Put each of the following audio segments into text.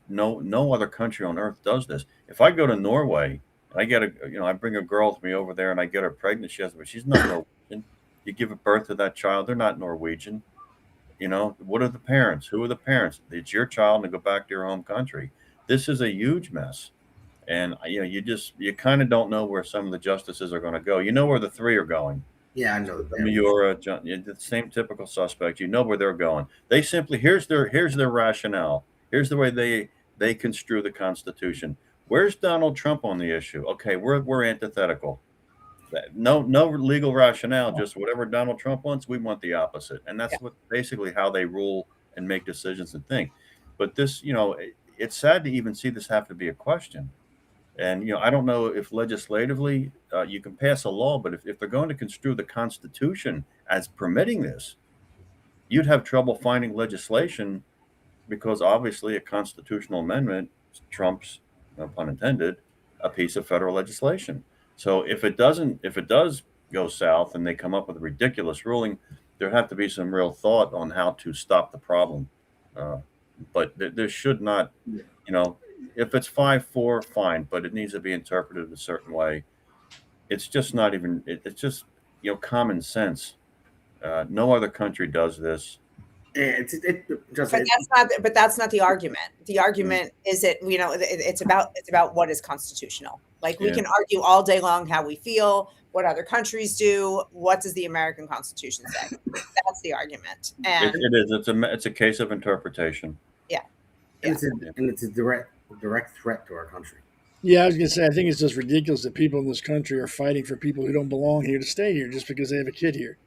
no other country on earth does this. If I go to Norway and I bring a girl with me over there and I get her pregnant, but she's not Norwegian. You give a birth to that child, they're not Norwegian. What are the parents? Who are the parents? It's your child to go back to your home country. This is a huge mess. And you kind of don't know where some of the justices are going to go. You know where the three are going. Yeah, I know that. Miura, the same typical suspect. You know where they're going. They simply here's their rationale. Here's the way they construe the Constitution. Where's Donald Trump on the issue? Okay, we're antithetical. No legal rationale, just whatever Donald Trump wants, we want the opposite. And that's what basically how they rule and make decisions and think. But this, it's sad to even see this have to be a question. And I don't know if legislatively you can pass a law, but if they're going to construe the Constitution as permitting this, you'd have trouble finding legislation because obviously a constitutional amendment trumps, no pun intended, a piece of federal legislation. So if it does go south and they come up with a ridiculous ruling, there have to be some real thought on how to stop the problem. But there should not, if it's 5-4, fine, but it needs to be interpreted a certain way. It's just not even. It's just common sense. No other country does this. But that's not the argument. The argument is it's about what is constitutional. Like we can argue all day long how we feel, what other countries do, what does the American Constitution say? That's the argument. And it is. It's a case of interpretation. Yeah. And it's a direct threat to our country. Yeah, I was going to say, I think it's just ridiculous that people in this country are fighting for people who don't belong here to stay here just because they have a kid here.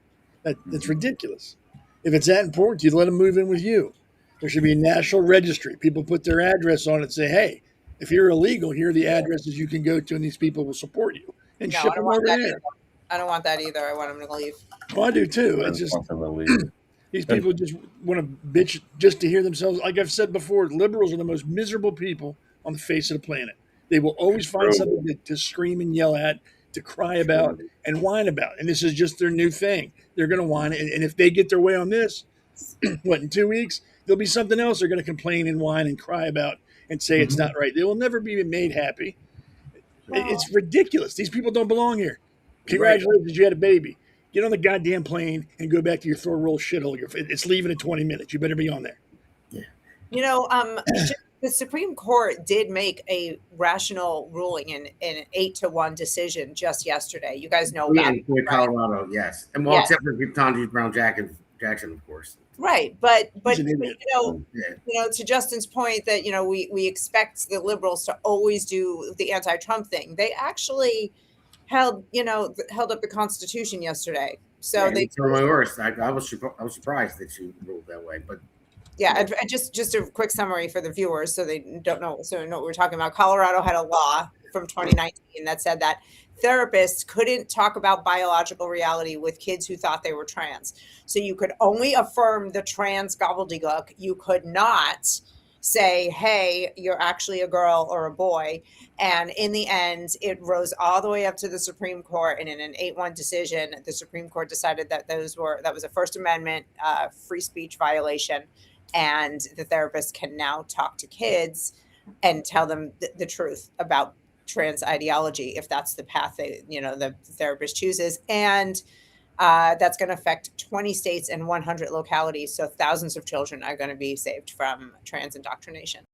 That's ridiculous. If it's that important, you'd let them move in with you. There should be a national registry. People put their address on it and say, hey, if you're illegal, here are the addresses you can go to, and these people will support you. And ship them over there. I don't want that either. I want them to leave. Well, I do too. It's just these people just want to bitch just to hear themselves. Like I've said before, liberals are the most miserable people on the face of the planet. They will always find something to scream and yell at, to cry about and whine about. And this is just their new thing. They're going to whine. And if they get their way on this, in 2 weeks, there'll be something else they're going to complain and whine and cry about and say it's not right. They will never be made happy. It's ridiculous. These people don't belong here. Congratulations, you had a baby. Get on the goddamn plane and go back to your third world shithole. It's leaving in 20 minutes. You better be on there. Yeah. The Supreme Court did make a rational ruling in an 8-1 decision just yesterday. You guys know about it, right? Colorado, yes. And except for Ketanji Brown Jackson, of course. Right. But to Justin's point that, we expect the liberals to always do the anti-Trump thing. They actually held up the Constitution yesterday. So they my worst. I was surprised that you ruled that way, but yeah, and just a quick summary for the viewers so they don't know what we're talking about. Colorado had a law from 2019 that said that therapists couldn't talk about biological reality with kids who thought they were trans. So you could only affirm the trans gobbledygook. You could not say, hey, you're actually a girl or a boy. And in the end, it rose all the way up to the Supreme Court. And in an 8-1 decision, the Supreme Court decided that that was a First Amendment free speech violation. And the therapist can now talk to kids and tell them the truth about trans ideology, if that's the path the therapist chooses. And that's going to affect 20 states and 100 localities. So thousands of children are going to be saved from trans indoctrination.